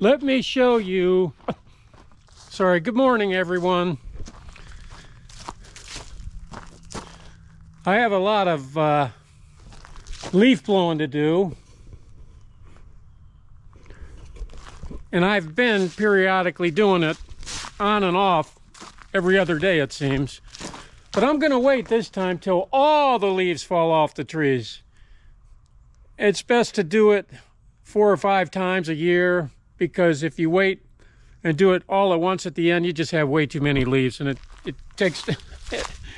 Let me show you. Sorry, good morning everyone. I have a lot of leaf blowing to do, and I've been periodically doing it on and off every other day it seems, but I'm gonna wait this time till all the leaves fall off the trees. It's best to do it 4 or 5 times a year, because if you wait and do it all at once at the end, you just have way too many leaves, and it takes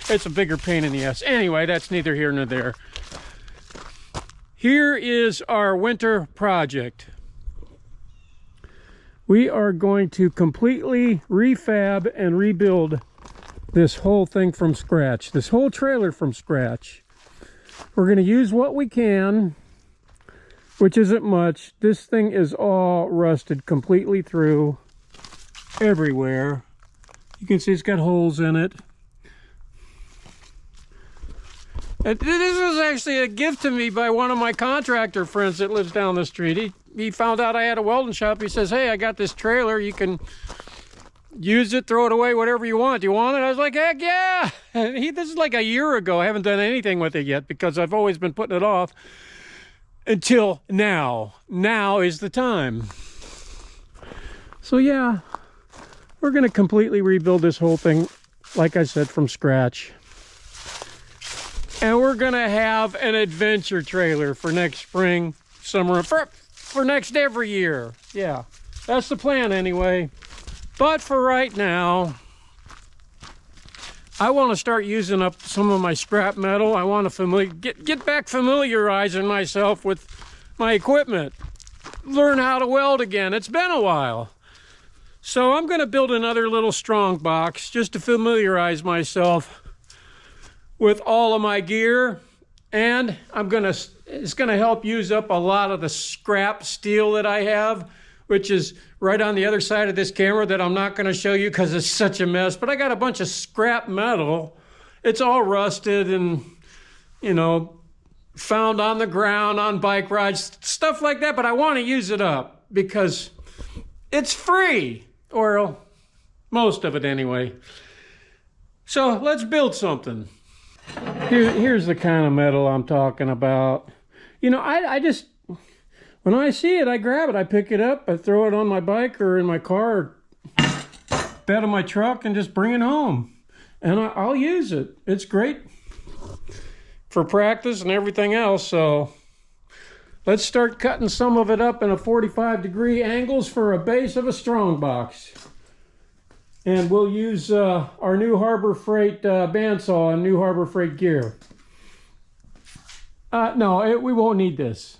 it's a bigger pain in the ass. Anyway, that's neither here nor there. Here is our winter project. We are going to completely refab and rebuild this whole thing from scratch, this whole trailer from scratch. We're going to use what we can, which isn't much. This thing is all rusted completely through everywhere. You can see it's got holes in it. And this was actually a gift to me by one of my contractor friends that lives down the street. He found out I had a welding shop. He says, hey, I got this trailer. You can use it, throw it away, whatever you want. Do you want it? I was like, heck yeah. This is like a year ago. I haven't done anything with it yet because I've always been putting it off until now. Now is the time. So yeah, we're going to completely rebuild this whole thing, like I said, from scratch. And we're going to have an adventure trailer for next spring, summer, for next every year. Yeah, that's the plan anyway. But for right now, I want to start using up some of my scrap metal. I want to get back familiarizing myself with my equipment. Learn how to weld again. It's been a while. So I'm going to build another little strong box just to familiarize myself with all of my gear, and it's gonna help use up a lot of the scrap steel that I have, which is right on the other side of this camera that I'm not gonna show you because it's such a mess. But I got a bunch of scrap metal. It's all rusted and, you know, found on the ground, on bike rides, stuff like that. But I want to use it up because it's free, or most of it anyway. So let's build something. Here's the kind of metal I'm talking about. You know, I just, when I see it, I grab it, I pick it up, I throw it on my bike or in my car, or bed of my truck, and just bring it home. And I'll use it. It's great for practice and everything else. So let's start cutting some of it up in a 45-degree angles for a base of a strong box. And we'll use our new Harbor Freight bandsaw and new Harbor Freight gear. No, we won't need this.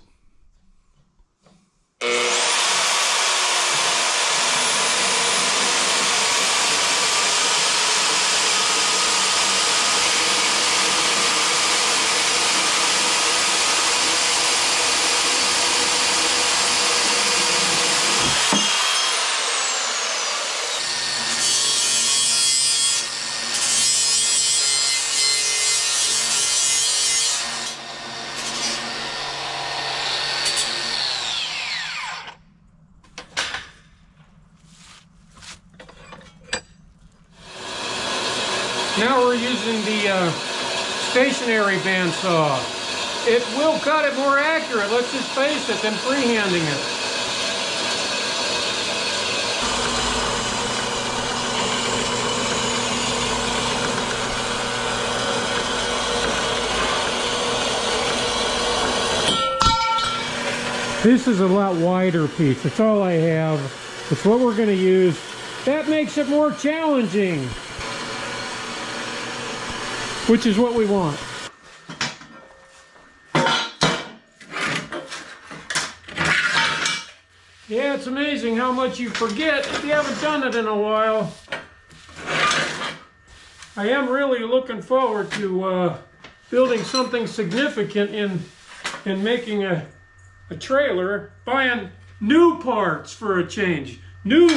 Now we're using the stationary bandsaw. It will cut it more accurate, let's just face it, than freehanding it. This is a lot wider piece. That's all I have. It's what we're going to use. That makes it more challenging, which is what we want. Yeah, it's amazing how much you forget if you haven't done it in a while. I am really looking forward to building something significant in making a trailer, buying new parts for a change. New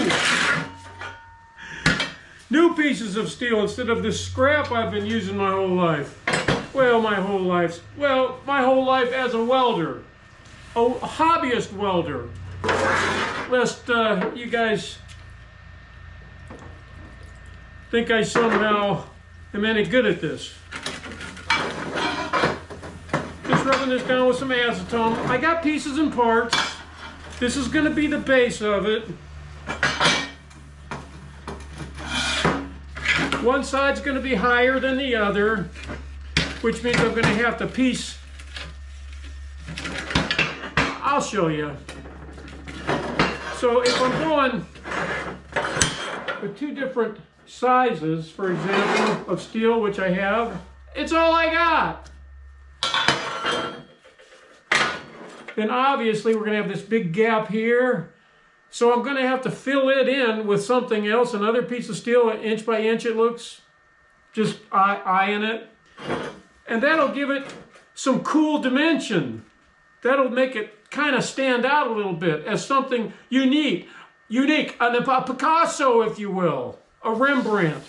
pieces of steel instead of this scrap I've been using my whole life. Well, my whole life as a welder, a hobbyist welder. lest you guys think I somehow am any good at this. Just rubbing this down with some acetone. I got pieces and parts. This is going to be the base of it. One side's going to be higher than the other, which means I'm going to have to piece. I'll show you. So if I'm going with two different sizes, for example, of steel, which I have, it's all I got. Then obviously we're going to have this big gap here. So I'm going to have to fill it in with something else, another piece of steel, inch by inch it looks, just eyeing it. And that'll give it some cool dimension. That'll make it kind of stand out a little bit as something unique, a Picasso, if you will, a Rembrandt.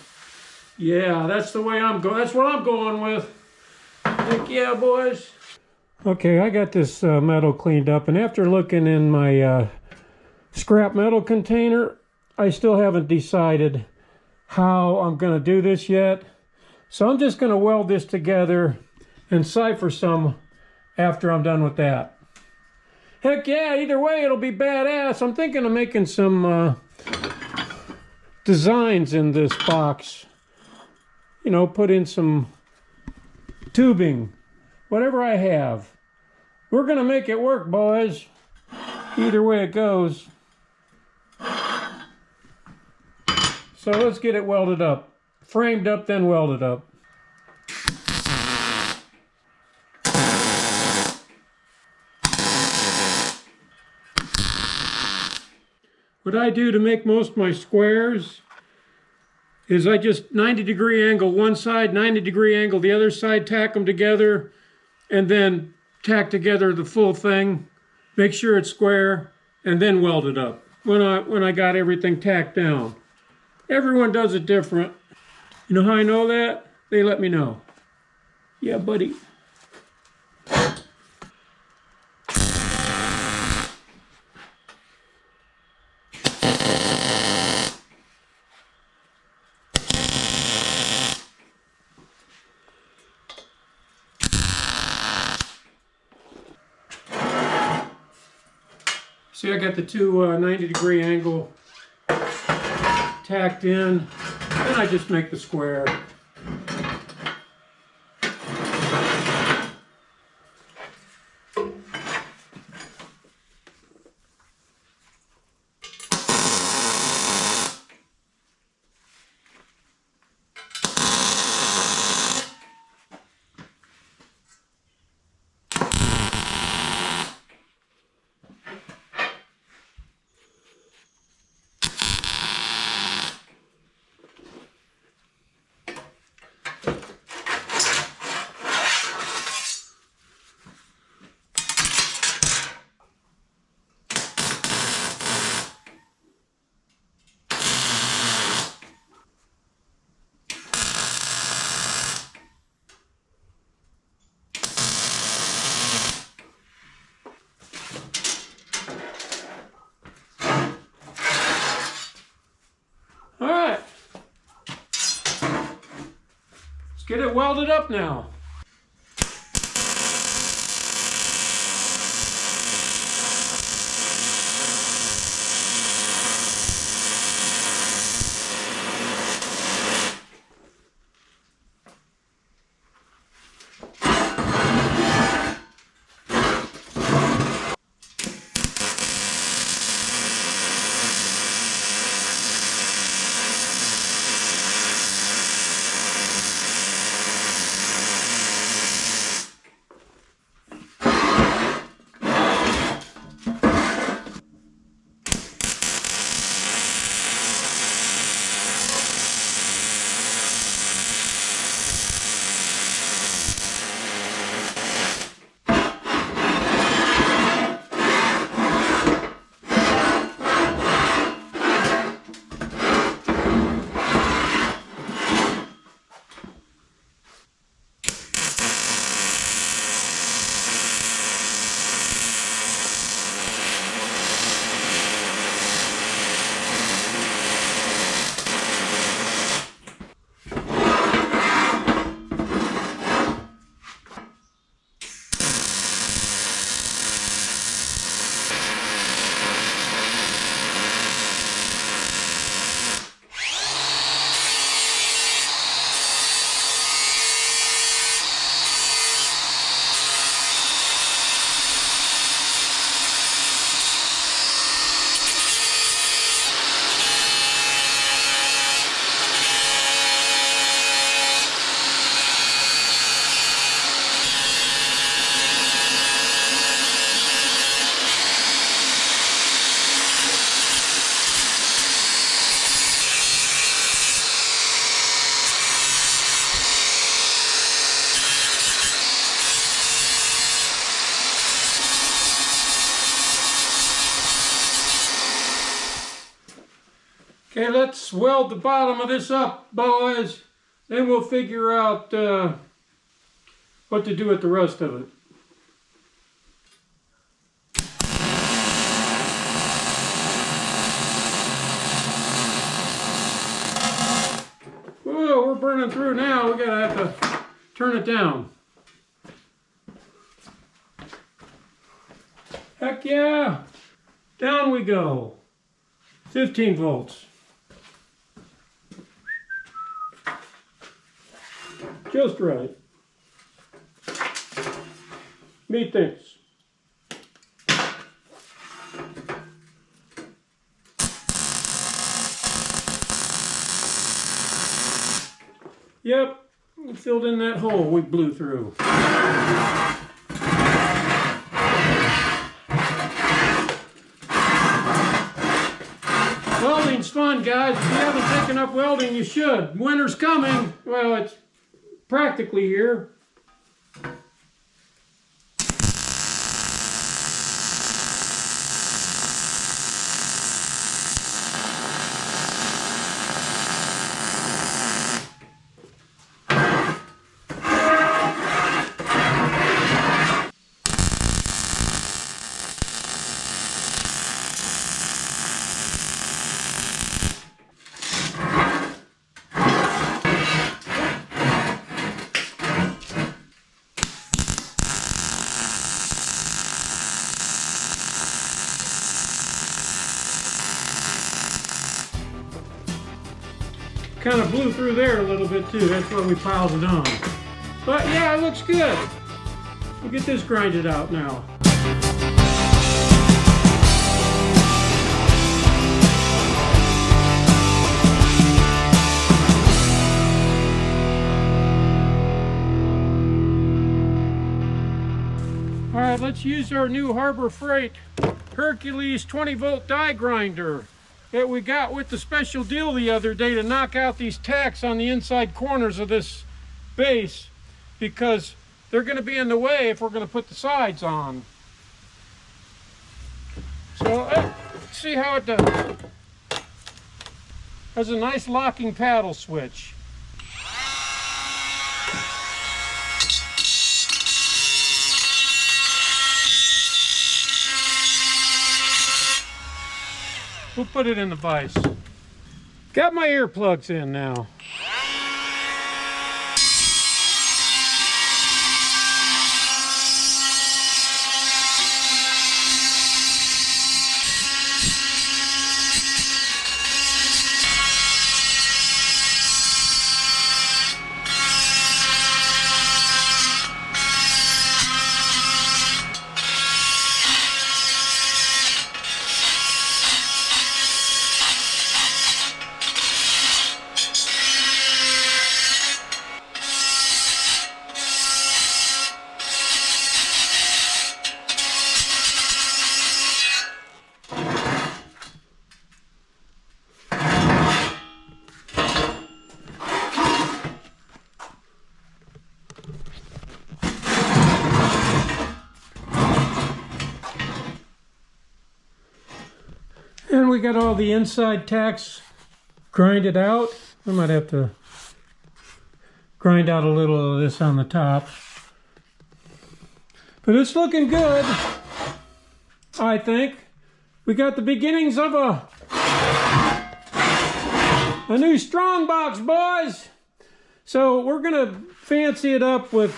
Yeah, that's the way I'm going. That's what I'm going with. Heck yeah, boys. Okay, I got this metal cleaned up, and after looking in my scrap metal container, I still haven't decided how I'm going to do this yet. So I'm just going to weld this together and cipher some after I'm done with that. Heck yeah, either way it'll be badass. I'm thinking of making some designs in this box. You know, put in some tubing, whatever I have. We're going to make it work, boys. Either way it goes. So let's get it welded up. Framed up, then welded up. What I do to make most of my squares is I just 90-degree angle one side, 90-degree angle the other side, tack them together, and then tack together the full thing, make sure it's square, and then weld it up when I got everything tacked down. Everyone does it different. You know how I know that? They let me know. Yeah, buddy. See, I got the two 90-degree angle tacked in, then I just make the square. All right, let's get it welded up now. Okay, let's weld the bottom of this up, boys. Then we'll figure out what to do with the rest of it. Whoa, we're burning through now. We're gonna have to turn it down. Heck yeah! Down we go. 15 volts. Just right. Methinks. Yep, we filled in that hole we blew through. Welding's fun, guys. If you haven't taken up welding, you should. Winter's coming. Well, it's practically here. Kind of blew through there a little bit too. That's why we piled it on. But yeah, it looks good. We'll get this grinded out now. All right, let's use our new Harbor Freight Hercules 20-volt die grinder that we got with the special deal the other day to knock out these tacks on the inside corners of this base, because they're going to be in the way if we're going to put the sides on. So let's see how it does. Has a nice locking paddle switch. We'll put it in the vise. Got my earplugs in now. And we got all the inside tacks grinded out. I might have to grind out a little of this on the top. But it's looking good, I think. We got the beginnings of a new strong box, boys. So we're gonna fancy it up with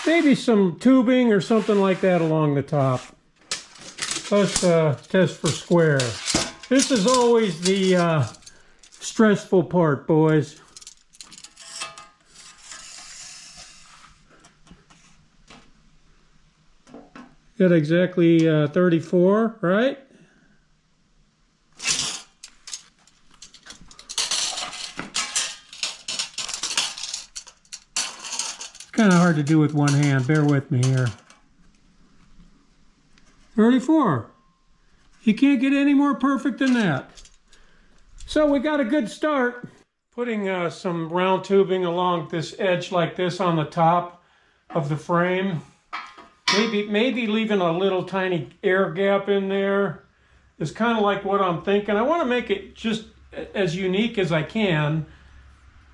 maybe some tubing or something like that along the top. Let's test for square. This is always the stressful part, boys. Got exactly 34, right? It's kind of hard to do with one hand. Bear with me here. 34. You can't get any more perfect than that. So we got a good start. Putting some round tubing along this edge like this on the top of the frame. Maybe leaving a little tiny air gap in there. is kind of like what I'm thinking. I want to make it just as unique as I can.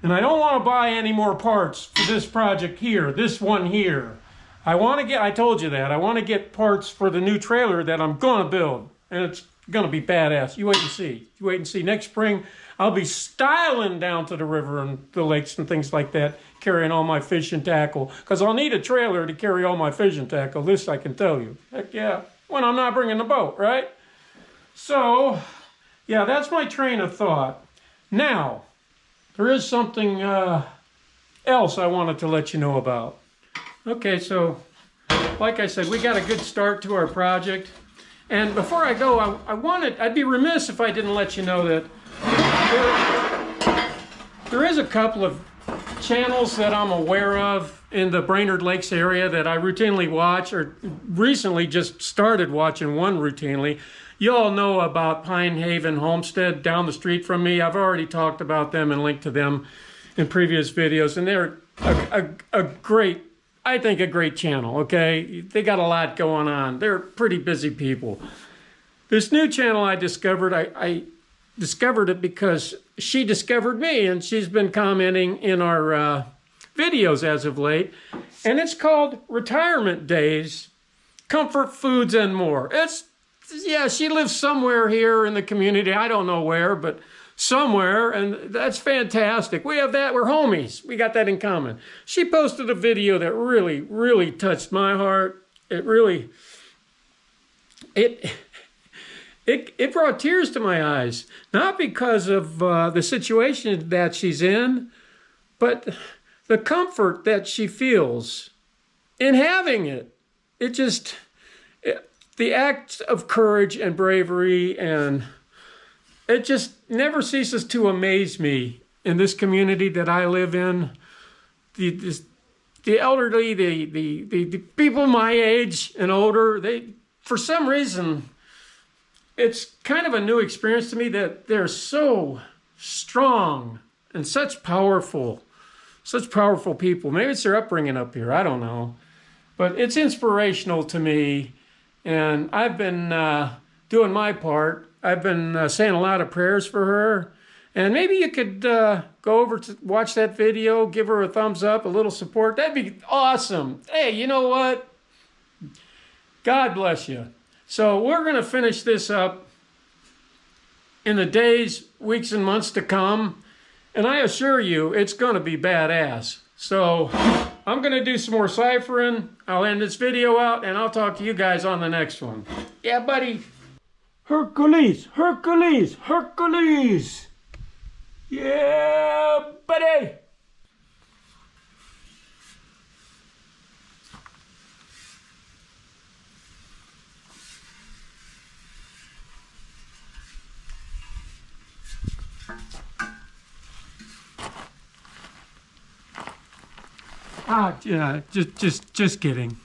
And I don't want to buy any more parts for this project here, this one here. I told you that, I want to get parts for the new trailer that I'm going to build. And it's going to be badass. You wait and see. You wait and see. Next spring, I'll be styling down to the river and the lakes and things like that, carrying all my fishing tackle. Because I'll need a trailer to carry all my fishing tackle. This I can tell you. Heck yeah. When I'm not bringing the boat, right? So, yeah, that's my train of thought. Now, there is something else I wanted to let you know about. Okay, so, like I said, we got a good start to our project. And before I go, I'd be remiss if I didn't let you know that there is a couple of channels that I'm aware of in the Brainerd Lakes area that I routinely watch, or recently just started watching one routinely. You all know about Pine Haven Homestead down the street from me. I've already talked about them and linked to them in previous videos, and they're a great, I think, a great channel, okay? They got a lot going on. They're pretty busy people. This new channel I discovered, I discovered it because she discovered me, and she's been commenting in our videos as of late. And it's called Retirement Days, Comfort Foods and More. Yeah, she lives somewhere here in the community. I don't know where, but somewhere, and that's fantastic. We have that. We're homies. We got that in common. She posted a video that really, really touched my heart. It really, it brought tears to my eyes. Not because of the situation that she's in, but the comfort that she feels in having it. The acts of courage and bravery, and it just never ceases to amaze me in this community that I live in. The elderly, the people my age and older, for some reason, it's kind of a new experience to me that they're so strong and such powerful people. Maybe it's their upbringing up here, I don't know. But it's inspirational to me, and I've been doing my part. I've been saying a lot of prayers for her. And maybe you could go over to watch that video, give her a thumbs up, a little support. That'd be awesome. Hey, you know what? God bless you. So we're going to finish this up in the days, weeks, and months to come. And I assure you, it's going to be badass. So I'm going to do some more ciphering. I'll end this video out, and I'll talk to you guys on the next one. Yeah, buddy. Hercules, Hercules, Hercules. Yeah, buddy. Yeah, just kidding.